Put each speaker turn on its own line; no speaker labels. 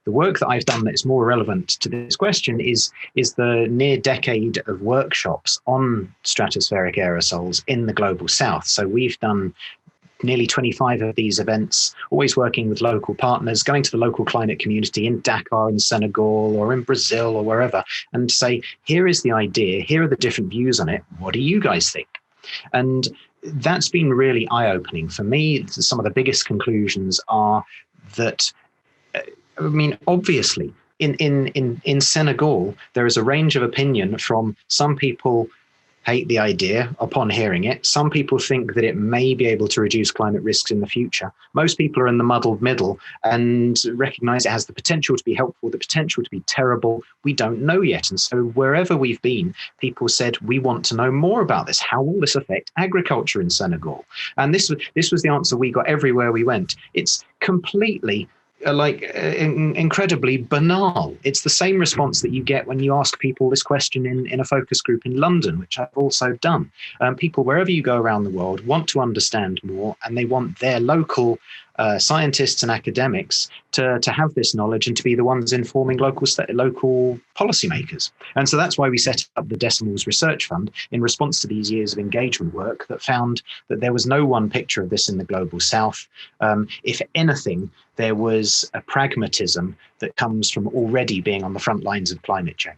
the work that I've done that's more relevant to this question is the near decade of workshops on stratospheric aerosols in the global south. So we've done nearly 25 of these events, always working with local partners, going to the local climate community in Dakar, in Senegal, or in Brazil, or wherever, and say, here is the idea, here are the different views on it. What do you guys think? And that's been really eye-opening. For me, some of the biggest conclusions are that, obviously, in Senegal, there is a range of opinion from some people hate the idea upon hearing it. Some people think that it may be able to reduce climate risks in the future. Most people are in the muddled middle and recognize it has the potential to be helpful, the potential to be terrible. We don't know yet. And so wherever we've been, people said, we want to know more about this. How will this affect agriculture in Senegal? And this was the answer we got everywhere we went. It's completely incredibly banal. It's the same response that you get when you ask people this question in a focus group in London, which I've also done. People, wherever you go around the world, want to understand more, and they want their local scientists and academics to have this knowledge and to be the ones informing local policymakers. And so that's why we set up the Decimals Research Fund in response to these years of engagement work that found that there was no one picture of this in the global south. If anything, there was a pragmatism that comes from already being on the front lines of climate change.